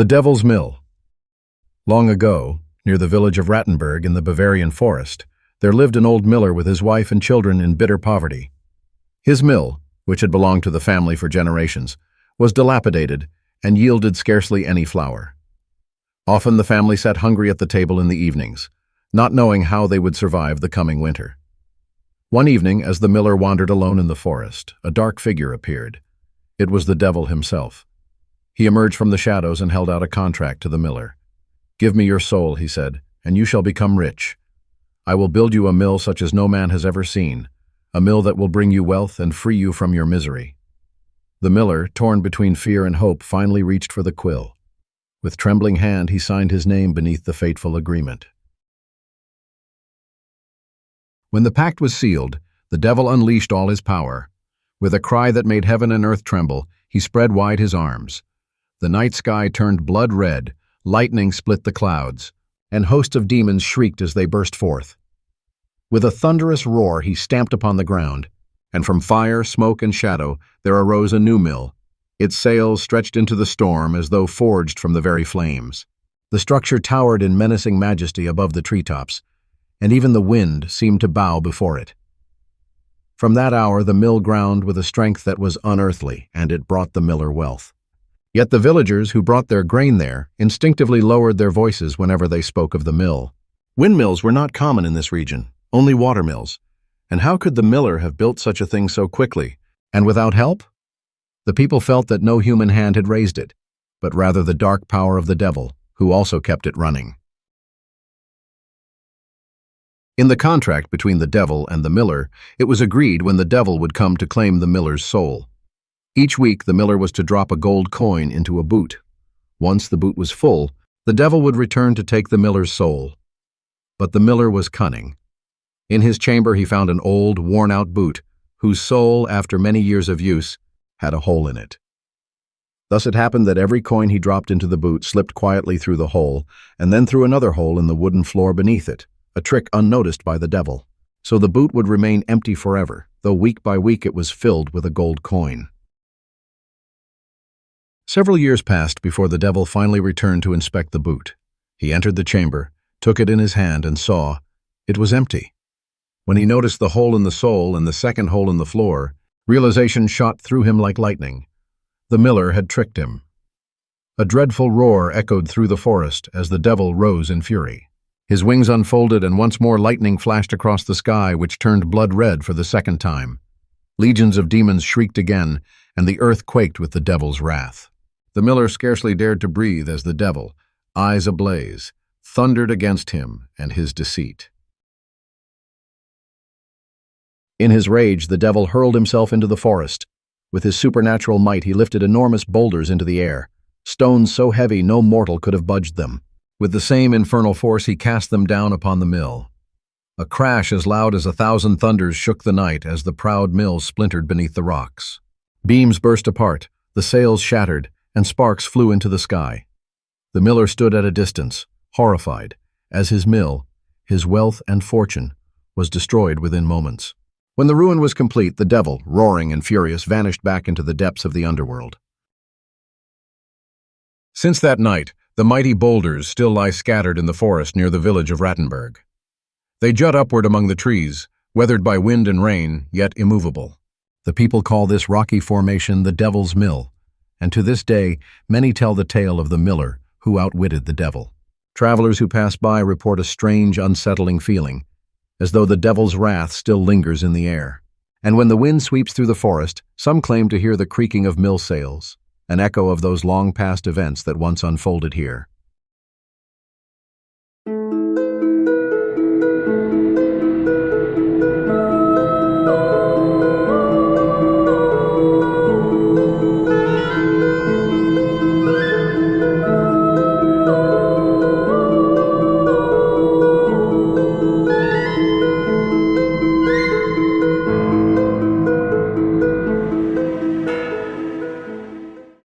The Devil's Mill. Long ago, near the village of Rattenberg in the Bavarian forest, there lived an old miller with his wife and children in bitter poverty. His mill, which had belonged to the family for generations, was dilapidated and yielded scarcely any flour. Often the family sat hungry at the table in the evenings, not knowing how they would survive the coming winter. One evening, as the miller wandered alone in the forest, a dark figure appeared. It was the devil himself. He emerged from the shadows and held out a contract to the miller. "Give me your soul," he said, "and you shall become rich. I will build you a mill such as no man has ever seen, a mill that will bring you wealth and free you from your misery." The miller, torn between fear and hope, finally reached for the quill. With trembling hand, he signed his name beneath the fateful agreement. When the pact was sealed, the devil unleashed all his power. With a cry that made heaven and earth tremble, he spread wide his arms. The night sky turned blood red, lightning split the clouds, and hosts of demons shrieked as they burst forth. With a thunderous roar, he stamped upon the ground, and from fire, smoke, and shadow there arose a new mill. Its sails stretched into the storm as though forged from the very flames. The structure towered in menacing majesty above the treetops, and even the wind seemed to bow before it. From that hour the mill ground with a strength that was unearthly, and it brought the miller wealth. Yet the villagers who brought their grain there instinctively lowered their voices whenever they spoke of the mill. Windmills were not common in this region, only watermills. And how could the miller have built such a thing so quickly, and without help? The people felt that no human hand had raised it, but rather the dark power of the devil, who also kept it running. In the contract between the devil and the miller, it was agreed when the devil would come to claim the miller's soul. Each week the miller was to drop a gold coin into a boot. Once the boot was full, the devil would return to take the miller's soul. But the miller was cunning. In his chamber he found an old, worn-out boot, whose sole, after many years of use, had a hole in it. Thus it happened that every coin he dropped into the boot slipped quietly through the hole, and then through another hole in the wooden floor beneath it, a trick unnoticed by the devil. So the boot would remain empty forever, though week by week it was filled with a gold coin. Several years passed before the devil finally returned to inspect the boot. He entered the chamber, took it in his hand, and saw it was empty. When he noticed the hole in the sole and the second hole in the floor, realization shot through him like lightning. The miller had tricked him. A dreadful roar echoed through the forest as the devil rose in fury. His wings unfolded, and once more lightning flashed across the sky, which turned blood red for the second time. Legions of demons shrieked again, and the earth quaked with the devil's wrath. The miller scarcely dared to breathe as the devil, eyes ablaze, thundered against him and his deceit. In his rage, the devil hurled himself into the forest. With his supernatural might, he lifted enormous boulders into the air, stones so heavy no mortal could have budged them. With the same infernal force, he cast them down upon the mill. A crash as loud as 1,000 thunders shook the night as the proud mill splintered beneath the rocks. Beams burst apart, the sails shattered, and sparks flew into the sky. The miller stood at a distance, horrified, as his mill, his wealth and fortune, was destroyed within moments. When the ruin was complete, the devil, roaring and furious, vanished back into the depths of the underworld. Since that night, the mighty boulders still lie scattered in the forest near the village of Rattenberg. They jut upward among the trees, weathered by wind and rain, yet immovable. The people call this rocky formation the Devil's Mill, and to this day, many tell the tale of the miller who outwitted the devil. Travelers who pass by report a strange, unsettling feeling, as though the devil's wrath still lingers in the air. And when the wind sweeps through the forest, some claim to hear the creaking of mill sails, an echo of those long-past events that once unfolded here.